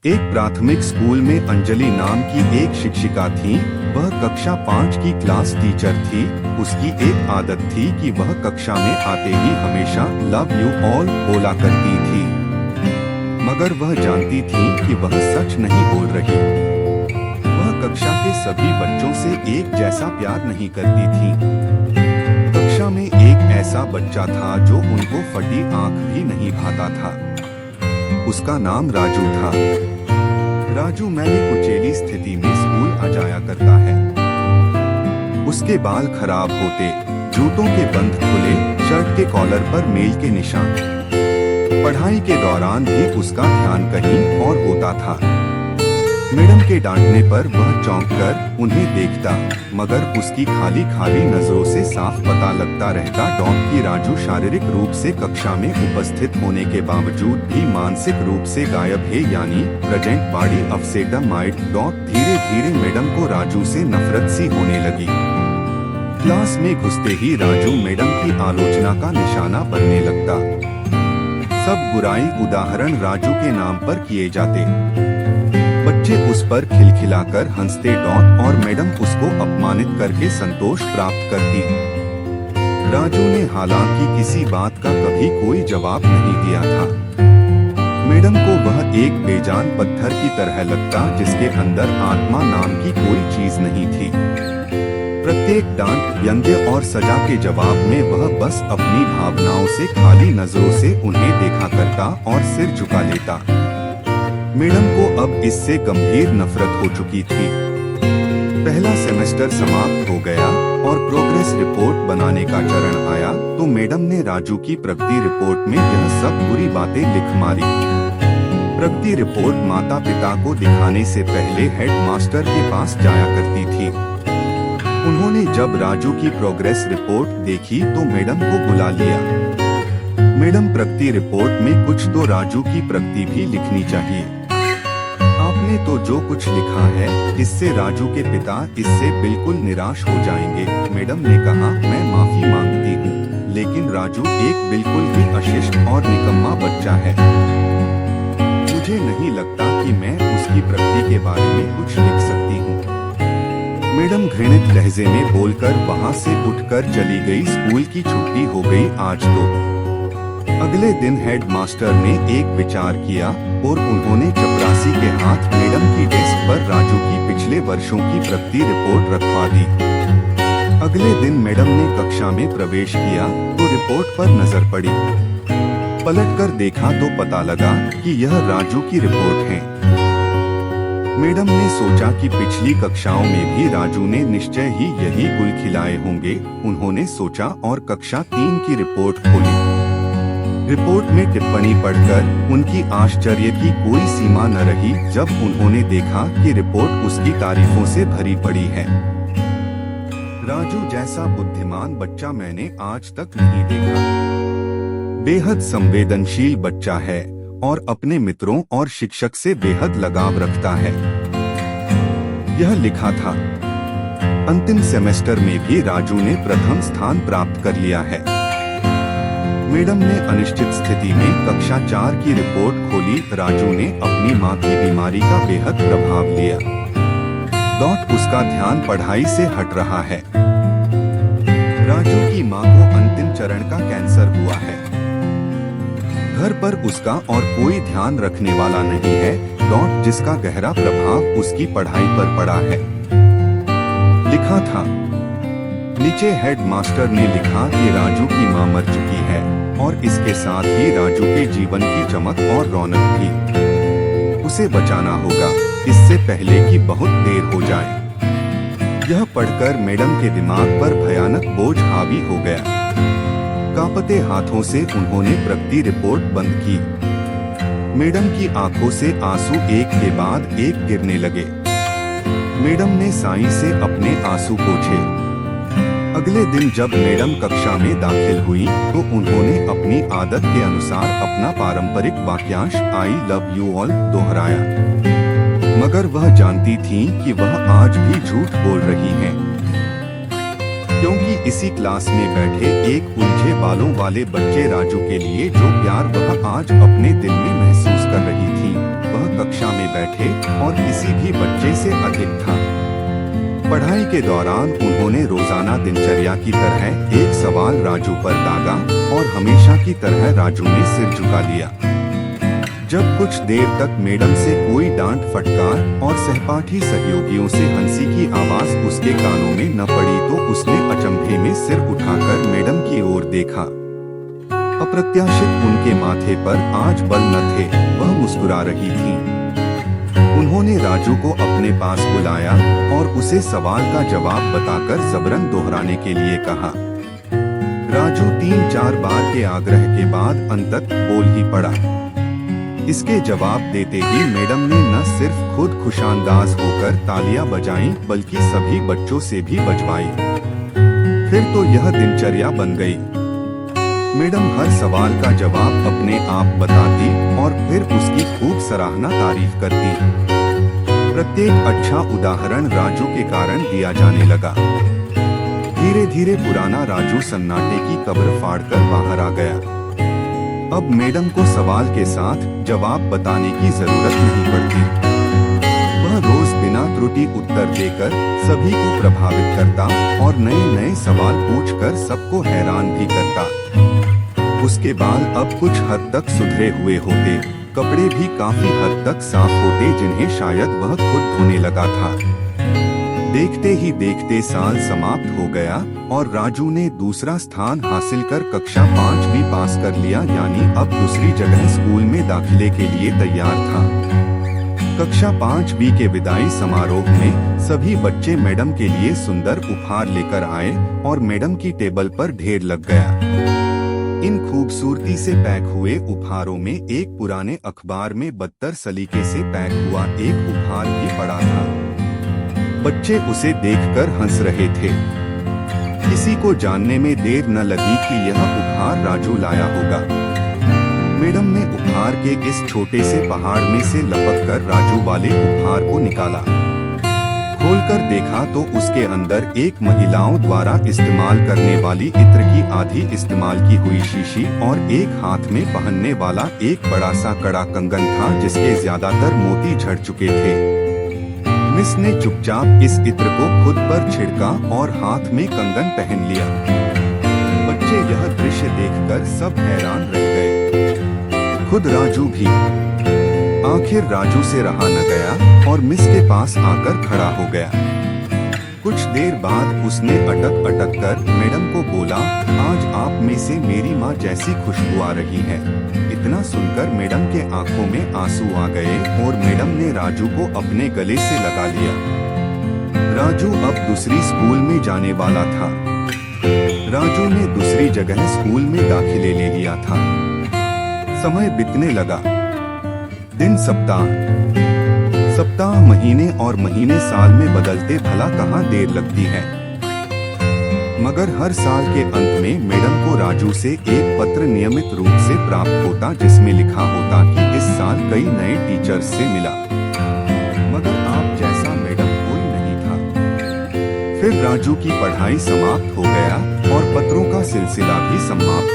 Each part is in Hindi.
एक प्राथमिक स्कूल में अंजलि नाम की एक शिक्षिका थी। वह कक्षा 5 की क्लास टीचर थी। उसकी एक आदत थी कि वह कक्षा में आते ही हमेशा लव यू ऑल बोला करती थी, मगर वह जानती थी कि वह सच नहीं बोल रही। वह कक्षा के सभी बच्चों से एक जैसा प्यार नहीं करती थी। कक्षा में एक ऐसा बच्चा था जो उनको फटी आंख भी नहीं भाता था। उसका नाम राजू था। राजू मैली कुचेली स्थिति में स्कूल आ जाया करता है। उसके बाल खराब होते, जूतों के बंद खुले, शर्ट के कॉलर पर मेल के निशान। पढ़ाई के दौरान भी उसका ध्यान कहीं और होता था। मैडम के डांटने पर वह चौंक कर उन्हें देखता, मगर उसकी खाली खाली नजरों से साफ पता लगता रहता कि राजू शारीरिक रूप से कक्षा में उपस्थित होने के बावजूद भी मानसिक रूप से गायब है, यानी प्रेजेंट बॉडी अपसेट माइंड। धीरे धीरे मैडम को राजू से नफरत सी होने लगी। क्लास में घुसते ही राजू मैडम की आलोचना का निशाना बनने लगता। सब बुराई उदाहरण राजू के नाम पर किए जाते। बच्चे उस पर खिलखिलाकर हंसते और मैडम उसको अपमानित करके संतोष प्राप्त करती। राजू ने हालांकि किसी बात का कभी कोई जवाब नहीं दिया था। मैडम को वह एक बेजान पत्थर की तरह लगता जिसके अंदर आत्मा नाम की कोई चीज नहीं थी। प्रत्येक डांट, व्यंग्य और सजा के जवाब में वह बस अपनी भावनाओं से खाली नजरों से उन्हें देखा करता और सिर झुका लेता। मैडम को अब इससे गंभीर नफरत हो चुकी थी। पहला सेमेस्टर समाप्त हो गया और प्रोग्रेस रिपोर्ट बनाने का चरण आया तो मैडम ने राजू की प्रगति रिपोर्ट में यह सब बुरी बातें लिख मारी। प्रगति रिपोर्ट माता पिता को दिखाने से पहले हेडमास्टर के पास जाया करती थी। उन्होंने जब राजू की प्रोग्रेस रिपोर्ट देखी तो मैडम को बुला लिया। मैडम, प्रगति रिपोर्ट में कुछ तो राजू की प्रगति भी लिखनी चाहिए। आपने तो जो कुछ लिखा है इससे राजू के पिता इससे बिल्कुल निराश हो जाएंगे। मैडम ने कहा, मैं माफी मांगती हूँ, लेकिन राजू एक बिल्कुल भी अशिष्ट और निकम्मा बच्चा है। मुझे नहीं लगता कि मैं उसकी प्रगति के बारे में कुछ लिख सकती हूँ। मैडम घृणित लहजे में बोलकर वहाँ से उठकर चली गई। स्कूल की छुट्टी हो गई आज तो। अगले दिन हेडमास्टर ने एक विचार किया और उन्होंने चपरासी के हाथ मैडम की डेस्क पर राजू की पिछले वर्षों की प्रगति रिपोर्ट रखवा दी। अगले दिन मैडम ने कक्षा में प्रवेश किया तो रिपोर्ट पर नजर पड़ी। पलटकर देखा तो पता लगा कि यह राजू की रिपोर्ट है। मैडम ने सोचा कि पिछली कक्षाओं में भी राजू ने निश्चय ही यही गुल खिलाए होंगे। उन्होंने सोचा और कक्षा 3 की रिपोर्ट खोली। रिपोर्ट में टिप्पणी पढ़कर उनकी आश्चर्य की कोई सीमा न रही जब उन्होंने देखा कि रिपोर्ट उसकी तारीफों से भरी पड़ी है। राजू जैसा बुद्धिमान बच्चा मैंने आज तक नहीं देखा। बेहद संवेदनशील बच्चा है और अपने मित्रों और शिक्षक से बेहद लगाव रखता है। यह लिखा था। अंतिम सेमेस्टर में भी राजू ने प्रथम स्थान प्राप्त कर लिया है। मैडम ने अनिश्चित स्थिति में कक्षा 4 की रिपोर्ट खोली। राजू ने अपनी मां की बीमारी का बेहद प्रभाव लिया। उसका ध्यान पढ़ाई से हट रहा है। राजू की मां को अंतिम चरण का कैंसर हुआ है। घर पर उसका और कोई ध्यान रखने वाला नहीं है। जिसका गहरा प्रभाव उसकी पढ़ाई पर पड़ा है। लिखा था। नीचे हेडमास्टर ने लिखा कि राजू की मां मर चुकी है और इसके साथ ही राजू के जीवन की चमक और रौनक भी। उसे बचाना होगा इससे पहले कि बहुत देर हो जाए। यह पढ़कर मैडम के दिमाग पर भयानक बोझ हावी हो गया। कांपते हाथों से उन्होंने प्रगति रिपोर्ट बंद की। मैडम की आंखों से आंसू एक के बाद एक गिरने लगे। मैडम ने साई से अपने आंसू पोंछे। अगले दिन जब मैडम कक्षा में दाखिल हुई तो उन्होंने अपनी आदत के अनुसार अपना पारंपरिक वाक्यांश आई लव यू ऑल दोहराया, मगर वह जानती थीं कि वह आज भी झूठ बोल रही हैं, क्योंकि इसी क्लास में बैठे एक उलझे बालों वाले बच्चे राजू के लिए जो प्यार वह आज अपने दिल में महसूस कर रही थी, वह कक्षा में बैठे और किसी भी बच्चे से अधिक था। पढ़ाई के दौरान उन्होंने रोजाना दिनचर्या की तरह एक सवाल राजू पर दागा और हमेशा की तरह राजू ने सिर झुका लिया। जब कुछ देर तक मैडम से कोई डांट फटकार और सहपाठी सहयोगियों से हंसी की आवाज उसके कानों में न पड़ी तो उसने अचंभे में सिर उठाकर मैडम की ओर देखा। अप्रत्याशित उनके माथे पर आज बल न थे, वह मुस्कुरा रही थी। उन्होंने राजू को अपने पास बुलाया और उसे सवाल का जवाब बताकर जबरन दोहराने के लिए कहा। राजू 3-4 बार के आग्रह के बाद अंततः बोल ही पड़ा। इसके जवाब देते ही मैडम ने न सिर्फ खुद खुशानंदाज होकर तालियां बजाईं बल्कि सभी बच्चों से भी बजवाई। फिर तो यह दिनचर्या बन गई। मैडम हर सवाल का जवाब अपने आप बताती और फिर उसकी खूब सराहना तारीफ करती। प्रत्येक अच्छा उदाहरण राजू के कारण दिया जाने लगा। धीरे धीरे पुराना राजू सन्नाटे की कब्र फाड़कर बाहर आ गया। अब मैडम को सवाल के साथ जवाब बताने की जरूरत नहीं पड़ती। वह रोज बिना त्रुटि उत्तर देकर सभी को प्रभावित करता और नए नए सवाल पूछकर सबको हैरान भी करता। उसके बाल अब कुछ हद तक सुधरे हुए होते, कपड़े भी काफी हद तक साफ होते जिन्हें शायद वह खुद धोने लगा था। देखते ही देखते साल समाप्त हो गया और राजू ने दूसरा स्थान हासिल कर कक्षा 5 भी पास कर लिया, यानी अब दूसरी जगह स्कूल में दाखिले के लिए तैयार था। कक्षा 5B के विदाई समारोह में सभी बच्चे मैडम के लिए सुंदर उपहार लेकर आए और मैडम की टेबल पर ढेर लग गया। इन खूबसूरती से पैक हुए उपहारों में एक पुराने अखबार में बदतर सलीके से पैक हुआ एक उपहार भी पड़ा था। बच्चे उसे देखकर हंस रहे थे। किसी को जानने में देर न लगी कि यह उपहार राजू लाया होगा। मैडम ने उपहार के इस छोटे से पहाड़ में से लपककर राजू वाले उपहार को निकाला। खोलकर देखा तो उसके अंदर एक महिलाओं द्वारा इस्तेमाल करने वाली इत्र की आधी इस्तेमाल की हुई शीशी और एक हाथ में पहनने वाला एक बड़ा सा कड़ा कंगन था जिसके ज्यादातर मोती झड़ चुके थे। मिस ने चुपचाप इस इत्र को खुद पर छिड़का और हाथ में कंगन पहन लिया। बच्चे यह दृश्य देखकर सब हैरान रह गए, खुद राजू भी। आखिर राजू से रहा न गया और मिस के पास आकर खड़ा हो गया। कुछ देर बाद उसने अटक अटक कर मैडम को बोला, आज आप में से मेरी माँ जैसी खुशबू आ रही है। इतना सुनकर मैडम के आंखों में आंसू आ गए और मैडम ने राजू को अपने गले से लगा लिया। राजू अब दूसरी स्कूल में जाने वाला था। राजू ने दूसरी जगह स्कूल में दाखिले ले लिया था। समय बीतने लगा। दिन सप्ताह महीने और महीने साल में बदलते भला कहाँ देर लगती है। मगर हर साल के अंत में मैडम को राजू से एक पत्र नियमित रूप से प्राप्त होता जिसमें लिखा होता कि इस साल कई नए टीचर्स से मिला, मगर आप जैसा मैडम कोई नहीं था। फिर राजू की पढ़ाई समाप्त हो गया और पत्रों का सिलसिला भी समाप्त।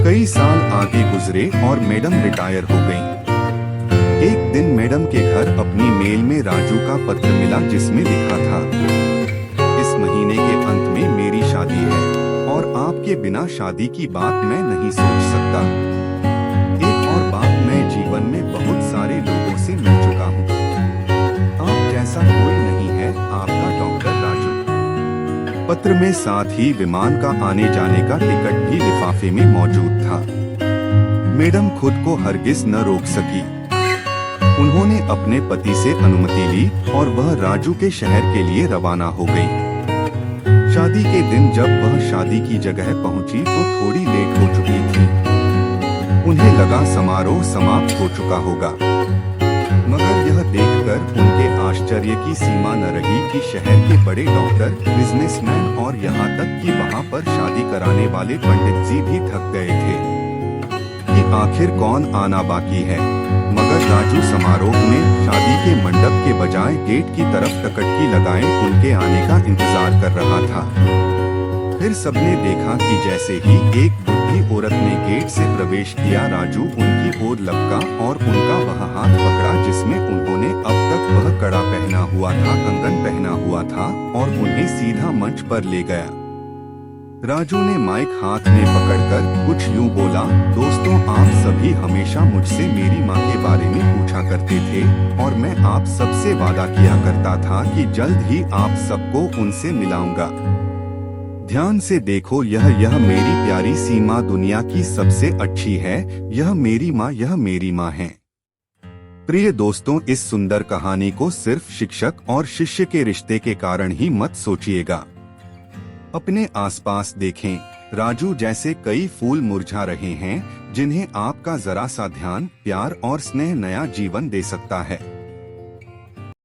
कई साल आगे गुजरे और मैडम रिटायर हो गयी। एक दिन मैडम के घर अपनी मेल में राजू का पत्र मिला जिसमें लिखा था, इस महीने के अंत में मेरी शादी है और आपके बिना शादी की बात मैं नहीं सोच सकता। एक और बात, मैं जीवन में बहुत सारे लोगों से मिल चुका हूँ, आप जैसा कोई नहीं है, आपका डॉक्टर राजू। पत्र में साथ ही विमान का आने जाने का टिकट भी लिफाफे में मौजूद था। मैडम खुद को हरगिज न रोक सकी। उन्होंने अपने पति से अनुमति ली और वह राजू के शहर के लिए रवाना हो गई। शादी के दिन जब वह शादी की जगह पहुंची तो थोड़ी लेट हो चुकी थी। उन्हें लगा समारोह समाप्त हो चुका होगा, मगर यह देखकर उनके आश्चर्य की सीमा न रही कि शहर के बड़े डॉक्टर, बिजनेसमैन और यहाँ तक कि वहाँ पर शादी कराने वाले पंडित जी भी थक गए थे कि आखिर कौन आना बाकी है। मगर राजू समारोह में शादी के मंडप के बजाय गेट की तरफ टकटकी लगाए उनके आने का इंतजार कर रहा था। फिर सबने देखा कि जैसे ही एक बुढ़ी औरत ने गेट से प्रवेश किया, राजू उनकी ओर लपका और उनका वह हाथ पकड़ा जिसमें हुआ था, कंगन पहना हुआ था और उन्हें सीधा मंच पर ले गया। राजू ने माइक हाथ में पकड़कर कुछ यूं बोला, दोस्तों आप सभी हमेशा मुझसे मेरी माँ के बारे में पूछा करते थे और मैं आप सबसे वादा किया करता था कि जल्द ही आप सबको उनसे मिलाऊंगा। ध्यान से देखो, यह मेरी प्यारी सी माँ दुनिया की सबसे अच्छी है। यह मेरी माँ है। प्रिय दोस्तों, इस सुंदर कहानी को सिर्फ शिक्षक और शिष्य के रिश्ते के कारण ही मत सोचिएगा। अपने आसपास देखें, राजू जैसे कई फूल मुरझा रहे हैं जिन्हें आपका जरा सा ध्यान, प्यार और स्नेह नया जीवन दे सकता है।